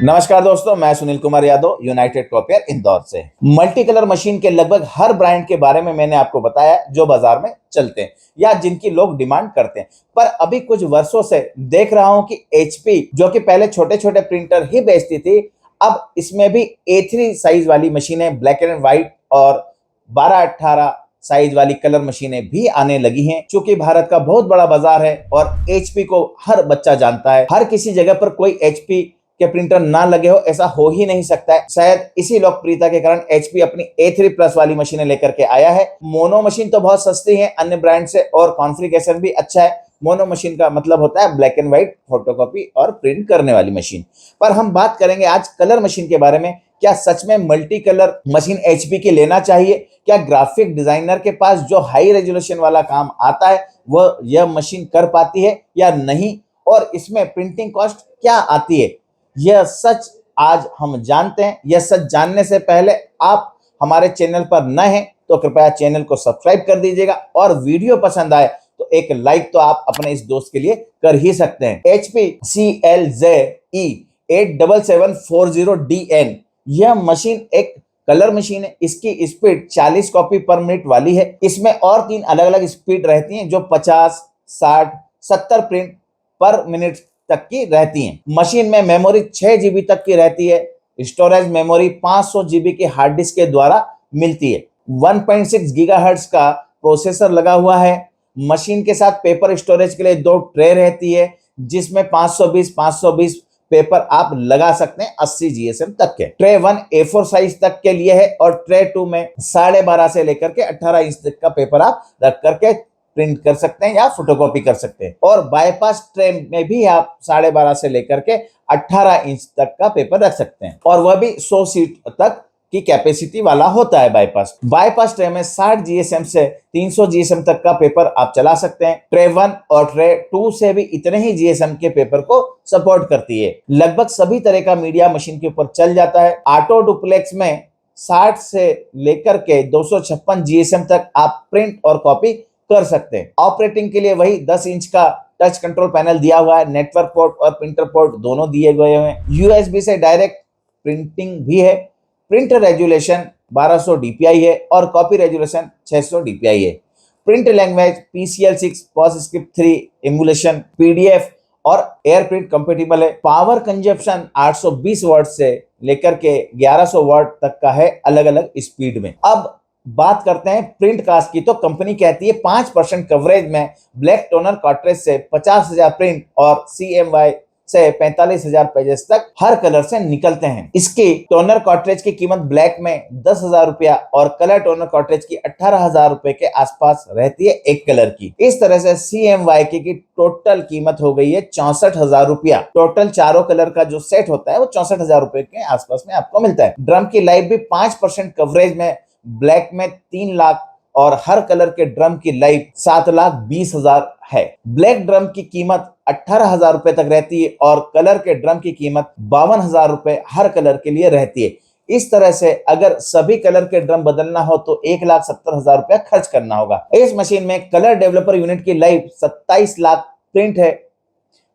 नमस्कार दोस्तों, मैं सुनील कुमार यादव यूनाइटेड कॉपियर इंदौर से। मल्टी कलर मशीन के लगभग हर ब्रांड के बारे में मैंने आपको बताया जो बाजार में चलते हैं या जिनकी लोग डिमांड करते हैं। पर अभी कुछ वर्षों से देख रहा हूं कि एचपी, जो कि पहले छोटे छोटे प्रिंटर ही बेचती थी, अब इसमें भी A3 साइज वाली मशीनें, ब्लैक एंड व्हाइट और 12-18 साइज वाली कलर मशीनें भी आने लगी हैं। चूंकि भारत का बहुत बड़ा बाजार है और एचपी को हर बच्चा जानता है, हर किसी जगह पर कोई एचपी के प्रिंटर ना लगे हो ऐसा हो ही नहीं सकता है। शायद इसी लोकप्रियता के कारण एचपी अपनी A3 प्लस वाली मशीनें लेकर के आया है। मोनो मशीन तो बहुत सस्ती है अन्य ब्रांड से और कॉन्फ़िगरेशन भी अच्छा है। मोनो मशीन का मतलब होता है ब्लैक एंड व्हाइट फोटोकॉपी और प्रिंट करने वाली मशीन। पर हम बात करेंगे आज कलर मशीन के बारे में। क्या सच में मल्टी कलर मशीन एचपी की लेना चाहिए? क्या ग्राफिक डिजाइनर के पास जो हाई रेजोल्यूशन वाला काम आता है वह यह मशीन कर पाती है या नहीं? और इसमें प्रिंटिंग कॉस्ट क्या आती है? यह सच आज हम जानते हैं। यह सच जानने से पहले आप हमारे चैनल पर नए हैं तो कृपया चैनल को सब्सक्राइब कर दीजिएगा और वीडियो पसंद आए तो एक लाइक तो आप अपने इस दोस्त के लिए कर ही सकते हैं। HP CLZE 87740DN यह मशीन एक कलर मशीन है। इसकी स्पीड 40 कॉपी पर मिनट वाली है। इसमें और 3 अलग अलग स्पीड रहती हैं जो 50, 60, 70 प्रिंट पर मिनट तक की रहती हैं। मशीन में मेमोरी 6 GB तक की रहती है। स्टोरेज मेमोरी 500 GB के हार्ड डिस्क के द्वारा मिलती है। 1.6 गीगाहर्ट्ज का प्रोसेसर लगा हुआ है। मशीन के साथ पेपर स्टोरेज के लिए 2 ट्रे रहती है जिसमें 520 पेपर आप लगा सकते हैं 80 GSM तक के। ट्रे 1 A4 साइज तक के लिए है और ट्रे 2 में 12.5 से लेकर के 18 इंच तक का पेपर आप रख करके प्रिंट कर सकते हैं या फोटोकॉपी कर सकते हैं। और बाईपास ट्रे में भी आप 12.5 से लेकर के 18 इंच तक का पेपर रख सकते हैं और वह भी 100 सीट तक की कैपेसिटी वाला होता है। बाईपास ट्रे में 60 GSM से 300 GSM तक का पेपर आप चला सकते हैं। ट्रे 1 और ट्रे 2 से भी इतने ही GSM के पेपर को सपोर्ट करती है। लगभग सभी तरह का मीडिया मशीन के ऊपर चल जाता है। ऑटो डुप्लेक्स में 60 से लेकर के 256 GSM तक आप प्रिंट और कॉपी कर सकते हैं। ऑपरेटिंग के लिए वही 10 इंच का टच कंट्रोल पैनल दिया हुआ है। नेटवर्क पोर्ट और प्रिंटर पोर्ट दोनों दिए गए हैं। USB से डायरेक्ट प्रिंटिंग भी है। प्रिंटर रेजोल्यूशन 1200 DPI है और कॉपी रेजोल्यूशन 600 DPI है। Print language PCL6, POSISCRIPT 3, emulation, PDF और एयरप्रिंट कंपेटिबल है। पावर कंजप्शन 820 वाट से लेकर के 1100 वाट तक का है अलग अलग स्पीड में। अब बात करते हैं प्रिंट कास्ट की, तो कंपनी कहती है 5% कवरेज में ब्लैक टोनर कार्ट्रिज से 50,000 प्रिंट और CMY से 45,000 पेजेस तक हर कलर से निकलते हैं। इसकी टोनर कार्ट्रिज की कीमत ब्लैक में 10,000 रुपया और कलर टोनर कार्ट्रिज की 18,000 रुपए के आसपास रहती है एक कलर की। इस तरह से CMY की टोटल कीमत हो गई है 64,000 रुपया। टोटल चारों कलर का जो सेट होता है वो 64,000 रुपए के आसपास में आपको मिलता है। ड्रम की लाइफ भी 5% कवरेज में ब्लैक में 3 लाख और हर कलर के ड्रम की लाइफ 7,20,000 है। ब्लैक ड्रम की कीमत 18,000 रुपए तक रहती है और कलर के ड्रम की कीमत 52,000 रुपए हर कलर के लिए रहती है। इस तरह से अगर सभी कलर के ड्रम बदलना हो तो 1,70,000 रुपया खर्च करना होगा। इस मशीन में कलर डेवलपर यूनिट की लाइफ 27 लाख प्रिंट है।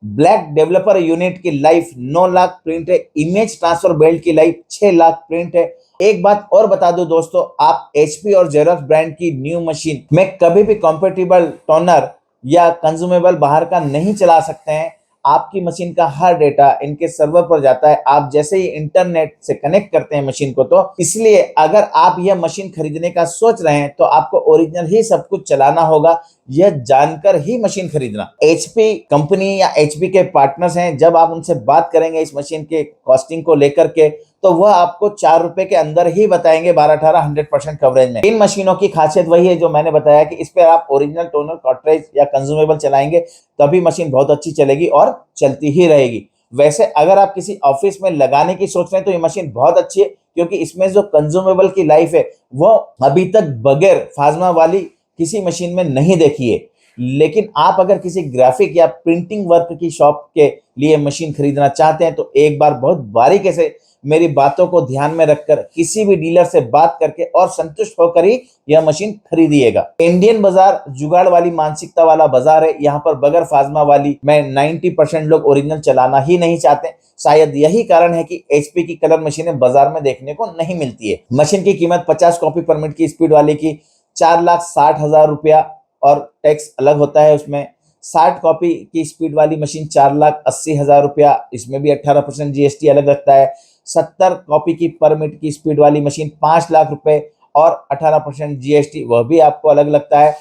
ब्लैक डेवलपर यूनिट की लाइफ 9 लाख प्रिंट है। इमेज ट्रांसफर बेल्ट की लाइफ 6 लाख प्रिंट है। एक बात और बता दूं दोस्तों, आप HP और जेरॉक्स ब्रांड की न्यू मशीन में कभी भी कंपेटिबल टोनर या कंज्यूमेबल बाहर का नहीं चला सकते हैं। आपकी मशीन का हर डेटा इनके सर्वर पर जाता है। आप जैसे ही इंटरनेट से कनेक्ट करते हैं मशीन को, तो इसलिए अगर आप यह मशीन खरीदने का सोच रहे हैं तो आपको ओरिजिनल ही सब कुछ चलाना होगा। यह जानकर ही मशीन खरीदना। HP कंपनी या HP के पार्टनर्स हैं, जब आप उनसे बात करेंगे इस मशीन के कॉस्टिंग को लेकर के तो वह आपको 4 रुपए के अंदर ही बताएंगे 12-18 100% कवरेज में। इन मशीनों की खासियत वही है जो मैंने बताया कि इस पे आप ओरिजिनल टोनर कार्ट्रिज या कंज्यूमेबल चलाएंगे तभी मशीन बहुत अच्छी चलेगी और चलती ही रहेगी। वैसे अगर आप किसी ऑफिस में लगाने की सोच रहे हैं तो ये मशीन बहुत अच्छी है क्योंकि इसमें जो कंज्यूमेबल की लाइफ है वो अभी तक बगैर फाजमा वाली किसी मशीन में नहीं देखी है। लेकिन आप अगर किसी ग्राफिक या प्रिंटिंग वर्क की शॉप के लिए मशीन खरीदना चाहते हैं तो एक बार बहुत बारीकी से मेरी बातों को ध्यान में रखकर किसी भी डीलर से बात करके और संतुष्ट होकर ही यह मशीन खरीदिएगा। इंडियन बाजार जुगाड़ वाली मानसिकता वाला बाजार है। यहाँ पर बगैर फाजमा वाली में 90% लोग ओरिजिनल चलाना ही नहीं चाहते। शायद यही कारण है कि एचपी की कलर मशीनें बाजार में देखने को नहीं मिलती है। मशीन की कीमत 50 कॉपी पर मिनट की स्पीड वाले की 4,60,000 रुपया और टैक्स अलग होता है उसमें। 60 कॉपी की स्पीड वाली मशीन 4,80,000 रुपया, इसमें भी 18% जीएसटी अलग लगता है। 70 कॉपी की पर मिनट की स्पीड वाली मशीन 5 लाख रुपए और 18% जीएसटी, वह भी आपको अलग लगता है।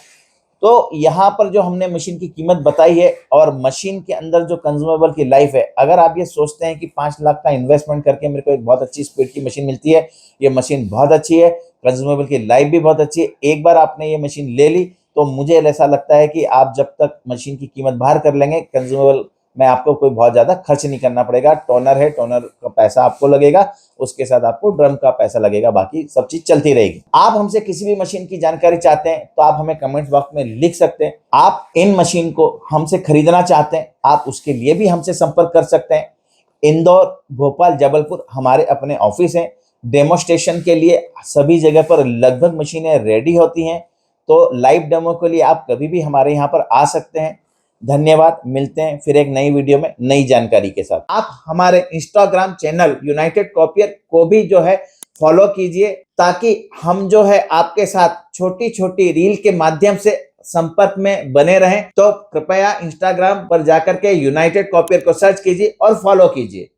तो यहाँ पर जो हमने मशीन की कीमत बताई है और मशीन के अंदर जो कंज्यूमेबल की लाइफ है, अगर आप ये सोचते हैं कि 5 लाख का इन्वेस्टमेंट करके मेरे को एक बहुत अच्छी स्पीड की मशीन मिलती है, ये मशीन बहुत अच्छी है, कंज्यूमेबल की लाइफ भी बहुत अच्छी है, एक बार आपने ये मशीन ले ली तो मुझे ऐसा लगता है कि आप जब तक मशीन की कीमत बाहर कर लेंगे, कंज्यूमेबल में आपको कोई बहुत ज्यादा खर्च नहीं करना पड़ेगा। टोनर है, टोनर का पैसा आपको लगेगा, उसके साथ आपको ड्रम का पैसा लगेगा, बाकी सब चीज चलती रहेगी। आप हमसे किसी भी मशीन की जानकारी चाहते हैं तो आप हमें कमेंट बॉक्स में लिख सकते हैं। आप इन मशीन को हमसे खरीदना चाहते हैं, आप उसके लिए भी हमसे संपर्क कर सकते हैं। इंदौर, भोपाल, जबलपुर हमारे अपने ऑफिस हैं। डेमोस्ट्रेशन के लिए सभी जगह पर लगभग मशीनें रेडी होती हैं, तो लाइव डेमो के लिए आप कभी भी हमारे यहाँ पर आ सकते हैं। धन्यवाद, मिलते हैं फिर एक नई वीडियो में नई जानकारी के साथ। आप हमारे इंस्टाग्राम चैनल यूनाइटेड कॉपियर को भी जो है फॉलो कीजिए, ताकि हम जो है आपके साथ छोटी छोटी रील के माध्यम से संपर्क में बने रहें। तो कृपया इंस्टाग्राम पर जाकर के यूनाइटेड कॉपियर को सर्च कीजिए और फॉलो कीजिए।